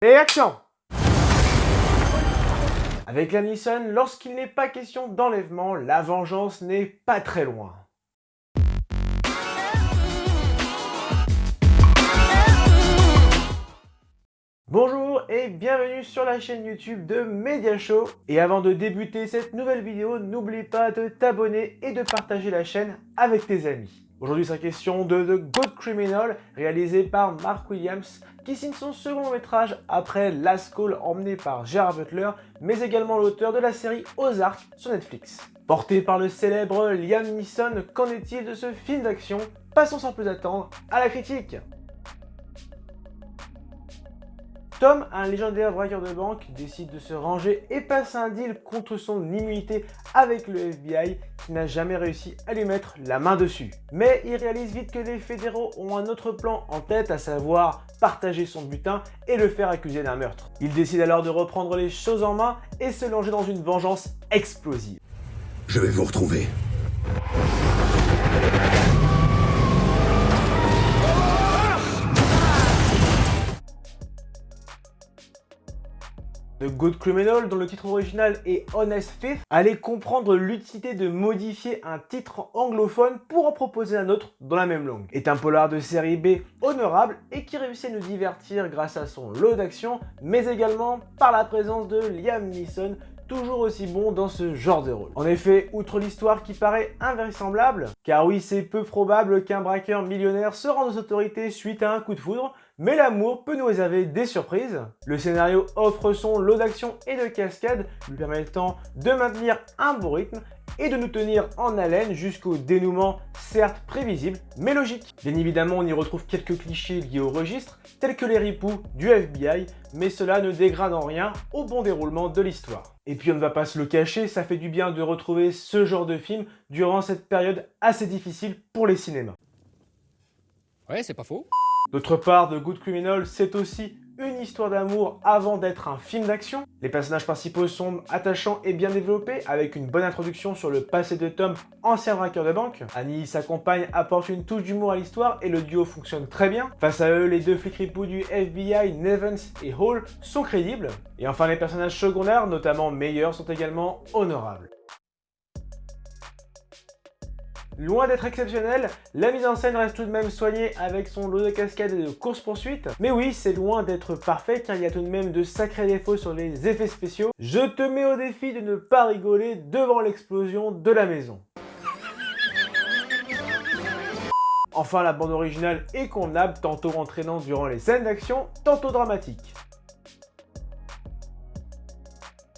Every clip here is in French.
Et action! Avec Liam Neeson, lorsqu'il n'est pas question d'enlèvement, la vengeance n'est pas très loin. Bonjour et bienvenue sur la chaîne YouTube de Media Show. Et avant de débuter cette nouvelle vidéo, n'oublie pas de t'abonner et de partager la chaîne avec tes amis. Aujourd'hui, c'est la question de The Good Criminal, réalisé par Mark Williams, qui signe son second long métrage après Last Call emmené par Gerard Butler, mais également l'auteur de la série Ozark sur Netflix. Porté par le célèbre Liam Neeson, qu'en est-il de ce film d'action? Passons sans plus attendre à la critique. Tom, un légendaire braqueur de banque, décide de se ranger et passe un deal contre son immunité avec le FBI qui n'a jamais réussi à lui mettre la main dessus. Mais il réalise vite que les fédéraux ont un autre plan en tête, à savoir partager son butin et le faire accuser d'un meurtre. Il décide alors de reprendre les choses en main et se lancer dans une vengeance explosive. Je vais vous retrouver. The Good Criminal, dont le titre original est Honest Thief, allait comprendre l'utilité de modifier un titre anglophone pour en proposer un autre dans la même langue. Est un polar de série B honorable et qui réussit à nous divertir grâce à son lot d'action, mais également par la présence de Liam Neeson, toujours aussi bon dans ce genre de rôle. En effet, outre l'histoire qui paraît invraisemblable, car oui, c'est peu probable qu'un braqueur millionnaire se rende aux autorités suite à un coup de foudre, mais l'amour peut nous réserver des surprises. Le scénario offre son lot d'action et de cascades, lui permettant de maintenir un bon rythme et de nous tenir en haleine jusqu'au dénouement, certes prévisible, mais logique. Bien évidemment, on y retrouve quelques clichés liés au registre, tels que les ripoux du FBI, mais cela ne dégrade en rien au bon déroulement de l'histoire. Et puis on ne va pas se le cacher, ça fait du bien de retrouver ce genre de film durant cette période assez difficile pour les cinémas. Ouais, c'est pas faux. D'autre part, The Good Criminal, c'est aussi une histoire d'amour avant d'être un film d'action. Les personnages principaux sont attachants et bien développés, avec une bonne introduction sur le passé de Tom, ancien braqueur de banque. Annie, sa compagne, apporte une touche d'humour à l'histoire et le duo fonctionne très bien. Face à eux, les deux flics ripoux du FBI, Nevins et Hall, sont crédibles. Et enfin, les personnages secondaires, notamment Meyer, sont également honorables. Loin d'être exceptionnel, la mise en scène reste tout de même soignée avec son lot de cascades et de courses-poursuites. Mais oui, c'est loin d'être parfait car il y a tout de même de sacrés défauts sur les effets spéciaux. Je te mets au défi de ne pas rigoler devant l'explosion de la maison. Enfin, la bande originale est convenable, tantôt entraînante durant les scènes d'action, tantôt dramatique.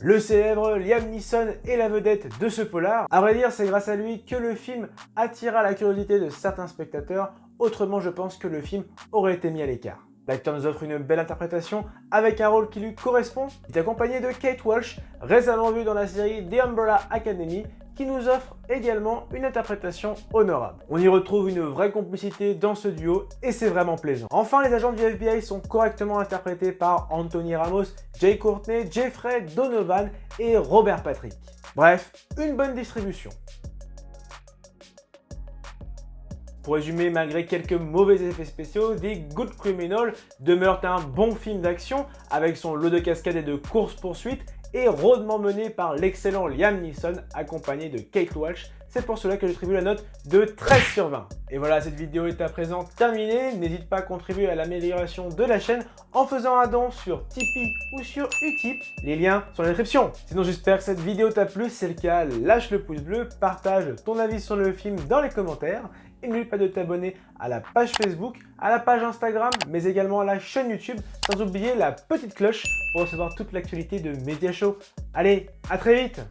Le célèbre Liam Neeson est la vedette de ce polar. À vrai dire, c'est grâce à lui que le film attira la curiosité de certains spectateurs, autrement je pense que le film aurait été mis à l'écart. L'acteur nous offre une belle interprétation avec un rôle qui lui correspond. Il est accompagné de Kate Walsh, récemment vue dans la série The Umbrella Academy, qui nous offre également une interprétation honorable. On y retrouve une vraie complicité dans ce duo et c'est vraiment plaisant. Enfin, les agents du FBI sont correctement interprétés par Anthony Ramos, Jay Courtney, Jeffrey Donovan et Robert Patrick. Bref, une bonne distribution. Pour résumer, malgré quelques mauvais effets spéciaux, The Good Criminal demeure un bon film d'action avec son lot de cascades et de courses-poursuites et rondement mené par l'excellent Liam Neeson accompagné de Kate Walsh. C'est pour cela que j'attribue la note de 13 sur 20. Et voilà, cette vidéo est à présent terminée. N'hésite pas à contribuer à l'amélioration de la chaîne en faisant un don sur Tipeee ou sur Utip. Les liens sont dans la description. Sinon, j'espère que cette vidéo t'a plu. Si c'est le cas, lâche le pouce bleu, partage ton avis sur le film dans les commentaires. Et n'oublie pas de t'abonner à la page Facebook, à la page Instagram, mais également à la chaîne YouTube, sans oublier la petite cloche pour recevoir toute l'actualité de Media Show. Allez, à très vite!